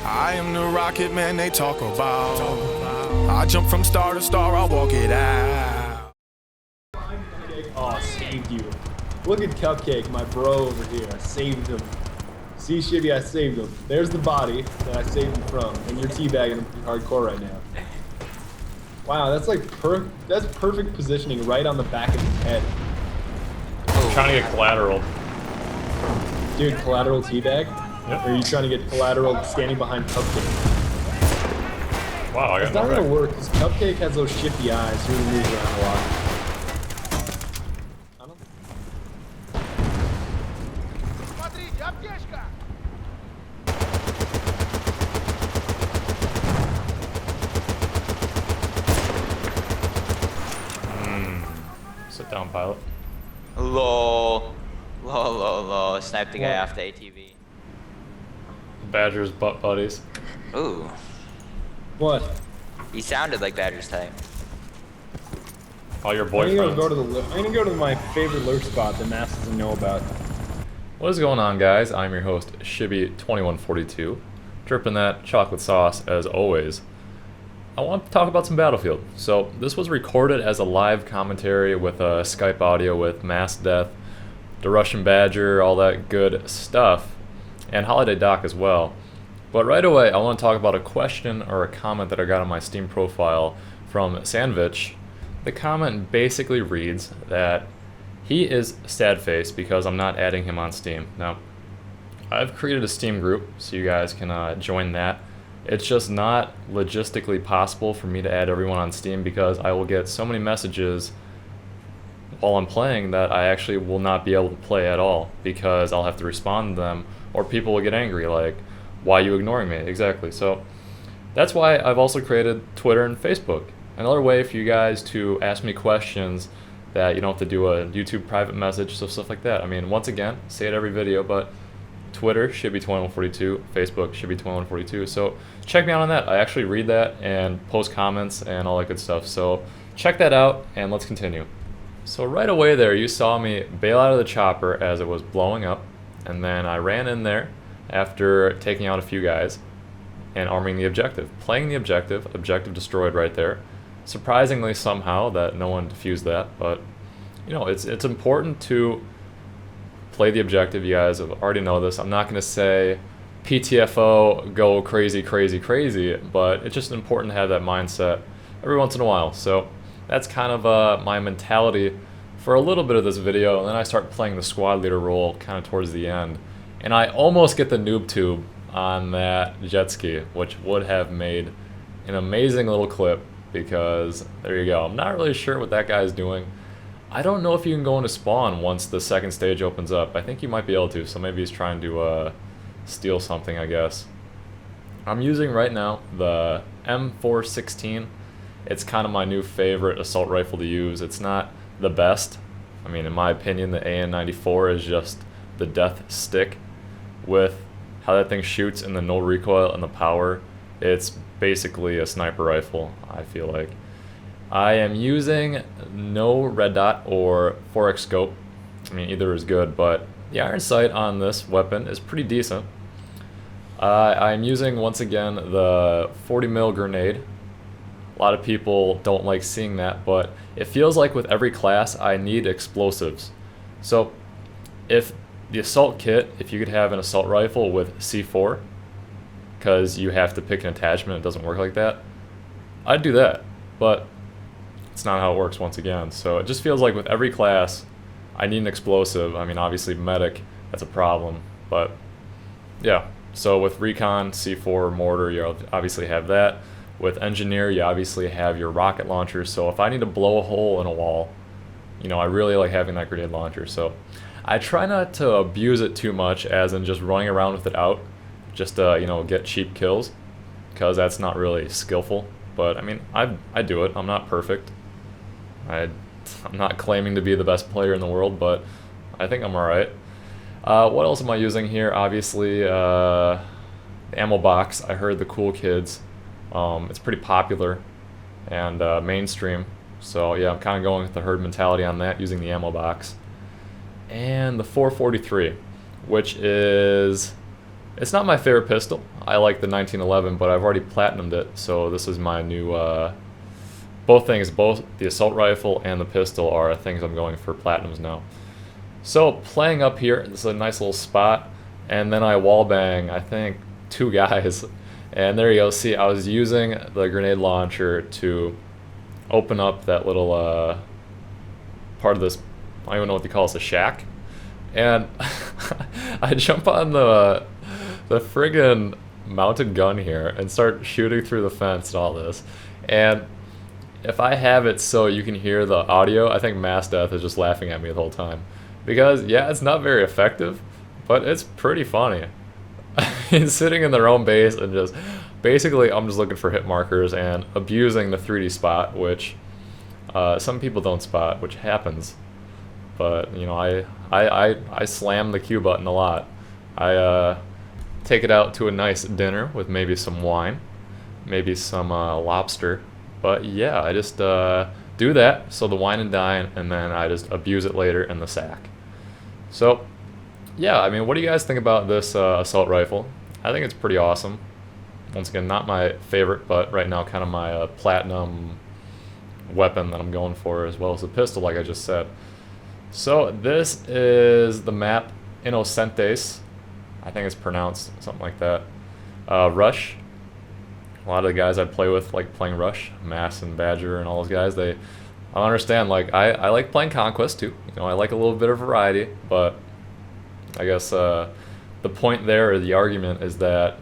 I am the rocket man they talk about. I jump from star to star, I walk it out. Oh, saved you. Look at Cupcake, my bro over here. I saved him. See, Shibby, I saved him. There's the body that I saved him from, and you're teabagging him pretty hardcore right now. Wow, that's like that's perfect positioning right on the back of his head. I'm trying to get collateral. Dude, collateral teabag? Yep. Or are you trying to get collateral standing behind Cupcake? Wow, I got It's not no gonna back. work because Cupcake has those shifty eyes. So he moves around a lot. I don't... Sit down, pilot. Lol. Lol. Snipe the guy off the ATV. Badger's butt buddies. Ooh. What? He sounded like Badger's type. All your I'm gonna boyfriends. go to my favorite lurk spot that Mass doesn't know about. What is going on, guys? I'm your host, Shibby2142. Dripping that chocolate sauce as always. I want to talk about some Battlefield. So this was recorded as a live commentary with Skype audio with Mass Death, the Russian Badger, all that good stuff, and Holiday Doc as well. But right away, I want to talk about a question or a comment that I got on my Steam profile from Sandvich. The comment basically reads that he is sad face because I'm not adding him on Steam. Now, I've created a Steam group so you guys can join that. It's just not logistically possible for me to add everyone on Steam because I will get so many messages while I'm playing that I actually will not be able to play at all because I'll have to respond to them, or people will get angry like, why are you ignoring me? Exactly. So that's why I've also created Twitter and Facebook. Another way for you guys to ask me questions that you don't have to do a YouTube private message, so stuff like that. I mean, once again, say it every video, but Twitter, Shibby2142, Facebook, Shibby2142. So check me out on that. I actually read that and post comments and all that good stuff. So check that out and let's continue. So right away there, you saw me bail out of the chopper as it was blowing up, and then I ran in there after taking out a few guys and arming the objective. Playing the objective destroyed right there. Surprisingly somehow that no one defused that, but you know, it's important to play the objective. You guys already know this. I'm not going to say PTFO, go crazy, but it's just important to have that mindset every once in a while. So that's kind of my mentality for a little bit of this video, and then I start playing the squad leader role kind of towards the end. And I almost get the noob tube on that jet ski, which would have made an amazing little clip because there you go. I'm not really sure what that guy's doing. I don't know if you can go into spawn once the second stage opens up. I think you might be able to, so maybe he's trying to steal something, I guess. I'm using right now the M416. It's kind of my new favorite assault rifle to use. It's not the best. I mean, in my opinion, the AN94 is just the death stick. With how that thing shoots and the no recoil and the power, it's basically a sniper rifle, I feel like. I am using no red dot or 4x scope. I mean, either is good, but the iron sight on this weapon is pretty decent. I'm using, once again, the 40 mil grenade. A lot of people don't like seeing that, but it feels like with every class I need explosives. So if the assault kit, if you could have an assault rifle with C4, because you have to pick an attachment, it doesn't work like that, I'd do that, but it's not how it works once again. So it just feels like with every class I need an explosive. I mean, obviously medic, that's a problem, but yeah. So with recon, C4, mortar, you obviously have that. With engineer, you obviously have your rocket launcher, so if I need to blow a hole in a wall, you know, I really like having that grenade launcher. So I try not to abuse it too much, as in just running around with it out, just to, you know, get cheap kills, because that's not really skillful. But I mean, I do it. I'm not perfect. I'm not claiming to be the best player in the world, but I think I'm alright. What else am I using here? Obviously, the ammo box. I heard the cool kids. It's pretty popular and mainstream. So yeah, I'm kind of going with the herd mentality on that, using the ammo box. And the 443, which is It's not my favorite pistol. I like the 1911, but I've already platinumed it, so this is my new, both things, both the assault rifle and the pistol are things I'm going for platinums now. So playing up here, this is a nice little spot, and then I wallbang, I think, 2 guys, and there you go. See, I was using the grenade launcher to open up that little part of this, I don't even know what they call this, a shack, and I jump on the friggin' mounted gun here and start shooting through the fence and all this, and if I have it so you can hear the audio, I think Mass Death is just laughing at me the whole time. Because, yeah, it's not very effective, but it's pretty funny. He's sitting in their own base and just, basically, I'm just looking for hit markers and abusing the 3D spot, which some people don't spot, which happens. But, you know, I slam the Q button a lot. I take it out to a nice dinner with maybe some wine, maybe some lobster. But yeah, I just do that, so the wine and dine, and then I just abuse it later in the sack. So, yeah, I mean, what do you guys think about this assault rifle? I think it's pretty awesome. Once again, not my favorite, but right now kind of my platinum weapon that I'm going for, as well as the pistol, like I just said. So this is the map Inocentes. I think it's pronounced something like that. Rush. A lot of the guys I play with like playing Rush, Mass and Badger and all those guys. I understand, like I like playing Conquest too. You know, I like a little bit of variety, but I guess the point there, or the argument, is that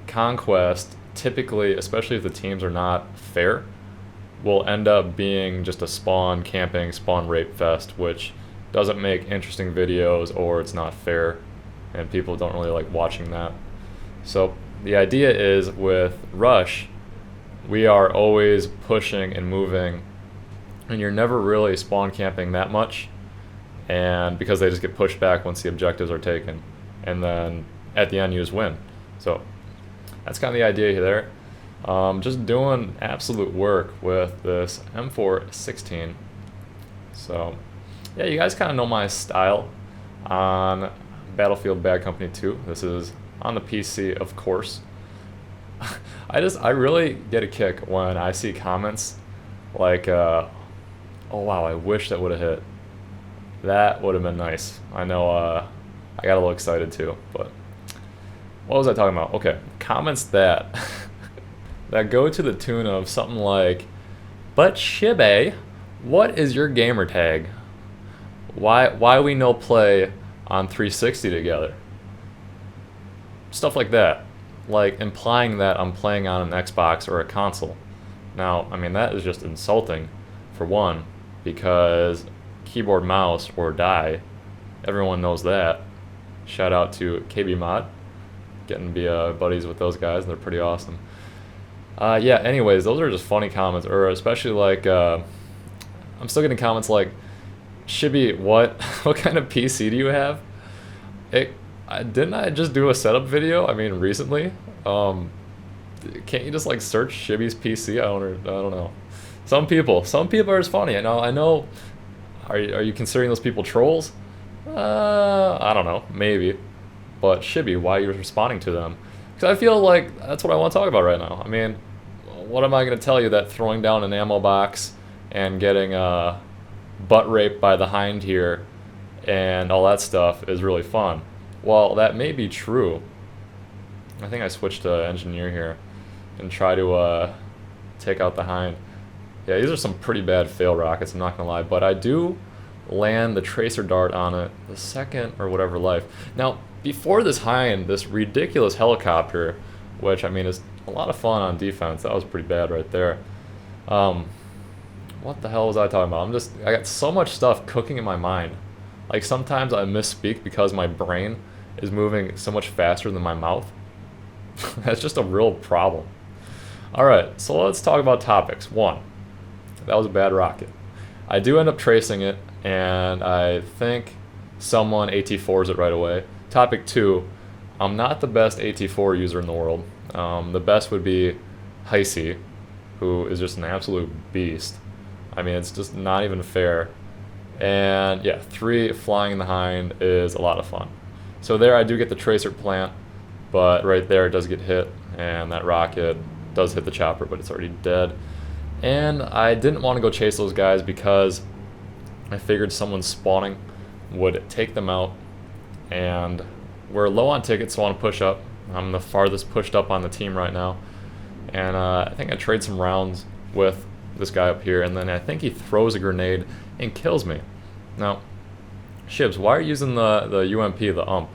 Conquest typically, especially if the teams are not fair, will end up being just a spawn camping, spawn rape fest, which doesn't make interesting videos, or it's not fair, and people don't really like watching that. So the idea is with Rush, we are always pushing and moving, and you're never really spawn camping that much, and because they just get pushed back once the objectives are taken, and then at the end you just win. So that's kind of the idea there. Just doing absolute work with this M416. So yeah, you guys kind of know my style on Battlefield Bad Company 2. This is on the PC, of course. I really get a kick when I see comments like, oh wow, I wish that would have hit. That would have been nice. I know I got a little excited too, but what was I talking about? Okay, comments that that go to the tune of something like, but Shibby, what is your gamer tag? Why we no play on 360 together? Stuff like that, like implying that I'm playing on an Xbox or a console. Now, I mean, that is just insulting, for one, because keyboard, mouse, or die, everyone knows that. Shout out to KB Mod, getting to be buddies with those guys, they're pretty awesome. Yeah, anyways, those are just funny comments, or especially like, I'm still getting comments like, Shibby, what kind of PC do you have? Didn't I just do a setup video? I mean, recently. Can't you just like search Shibby's PC? I don't know. Some people are just funny. I know. Are you considering those people trolls? I don't know, maybe. But Shibby, why are you responding to them? Because I feel like that's what I want to talk about right now. I mean, what am I going to tell you that throwing down an ammo box and getting butt raped by the hind here and all that stuff is really fun? Well, that may be true. I think I switched to engineer here and try to take out the hind. Yeah, these are some pretty bad fail rockets, I'm not gonna lie, but I do land the tracer dart on it the second or whatever life. Now, before this hind, this ridiculous helicopter, which I mean is a lot of fun on defense, that was pretty bad right there. What the hell was I talking about? I got so much stuff cooking in my mind. Like sometimes I misspeak because my brain is moving so much faster than my mouth. That's just a real problem. Alright, so let's talk about topics. 1, that was a bad rocket. I do end up tracing it, and I think someone AT4s it right away. Topic 2, I'm not the best AT4 user in the world. The best would be Heisey, who is just an absolute beast. I mean, it's just not even fair. And yeah, 3, flying in the hind is a lot of fun. So there I do get the tracer plant, but right there it does get hit, and that rocket does hit the chopper, but it's already dead. And I didn't want to go chase those guys because I figured someone spawning would take them out, and we're low on tickets, so I want to push up. I'm the farthest pushed up on the team right now, and I think I trade some rounds with this guy up here, and then I think he throws a grenade and kills me. Now, Shibs, why are you using the UMP, the UMP?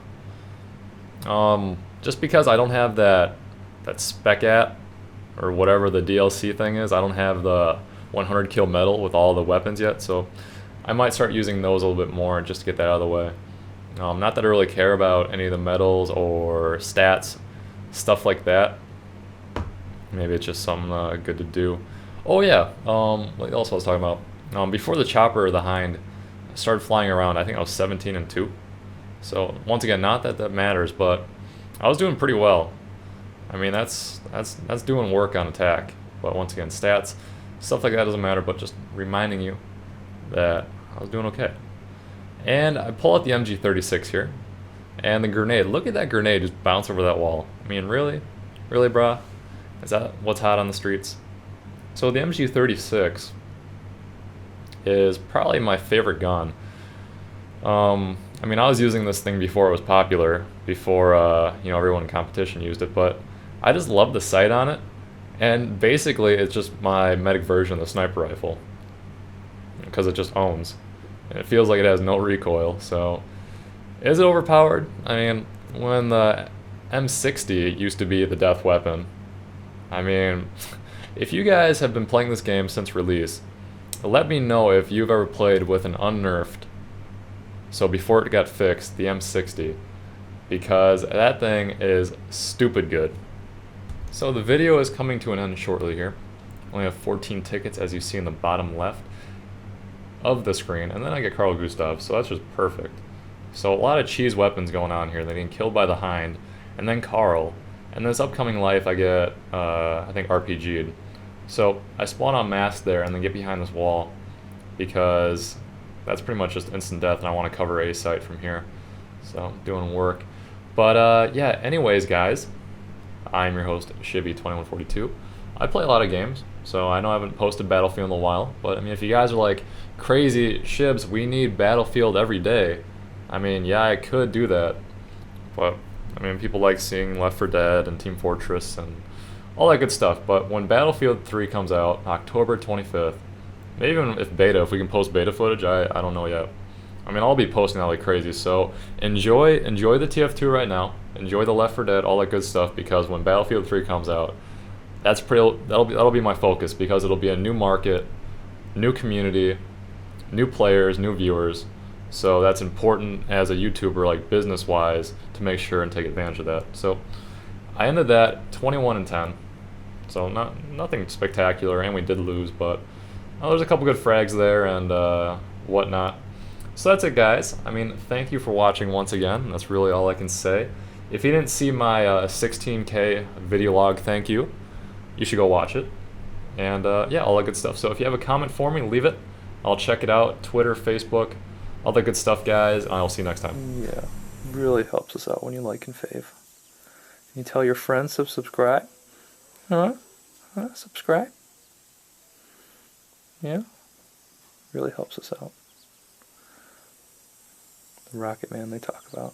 Just because I don't have that spec at, or whatever the DLC thing is. I don't have the 100 kill medal with all the weapons yet, so I might start using those a little bit more just to get that out of the way. Not that I really care about any of the medals or stats, stuff like that. Maybe it's just something good to do. Oh yeah, what else I was talking about? Before the chopper or the hind started flying around, I think I was 17-2. So once again, not that that matters, but I was doing pretty well. I mean, that's doing work on attack. But once again, stats, stuff like that doesn't matter, but just reminding you that I was doing okay. And I pull out the MG36 here, and the grenade. Look at that grenade just bounce over that wall. I mean, really? Really, brah? Is that what's hot on the streets? So the MG36 is probably my favorite gun. I mean, I was using this thing before it was popular, before you know, everyone in competition used it, but I just love the sight on it, and basically it's just my medic version of the sniper rifle, because it just owns. And it feels like it has no recoil, so is it overpowered? I mean, when the M60 used to be the death weapon, I mean, if you guys have been playing this game since release, let me know if you've ever played with an unnerfed, so before it got fixed, the M60, because that thing is stupid good. So the video is coming to an end shortly here. I only have 14 tickets, as you see in the bottom left of the screen, and then I get Carl Gustav, so that's just perfect. So a lot of cheese weapons going on here. They're getting killed by the hind, and then Carl, and this upcoming life I get, I think, RPG'd. So I spawn on mass there and then get behind this wall, because that's pretty much just instant death, and I want to cover A site from here. So doing work. But yeah, anyways guys, I'm your host, Shibby2142. I play a lot of games, so I know I haven't posted Battlefield in a while, but I mean, if you guys are like, crazy, Shibs, we need Battlefield every day, I mean, yeah, I could do that, but I mean, people like seeing Left 4 Dead and Team Fortress and all that good stuff. But when Battlefield 3 comes out, October 25th, maybe even if we can post beta footage, I don't know yet. I mean, I'll be posting that like crazy, so enjoy the TF2 right now, enjoy the Left 4 Dead, all that good stuff, because when Battlefield 3 comes out, that'll be my focus, because it'll be a new market, new community, new players, new viewers. So that's important as a YouTuber, like business-wise, to make sure and take advantage of that. So I ended that 21-10. So nothing spectacular, and we did lose, but there's a couple good frags there and whatnot. So that's it, guys. I mean, thank you for watching once again. That's really all I can say. If you didn't see my 16K video log, thank you. You should go watch it. And yeah, all that good stuff. So if you have a comment for me, leave it. I'll check it out. Twitter, Facebook, all that good stuff, guys. And I'll see you next time. Yeah, really helps us out when you like and fave. Can you tell your friends to subscribe? Subscribe? Yeah? Really helps us out. The Rocket Man they talk about.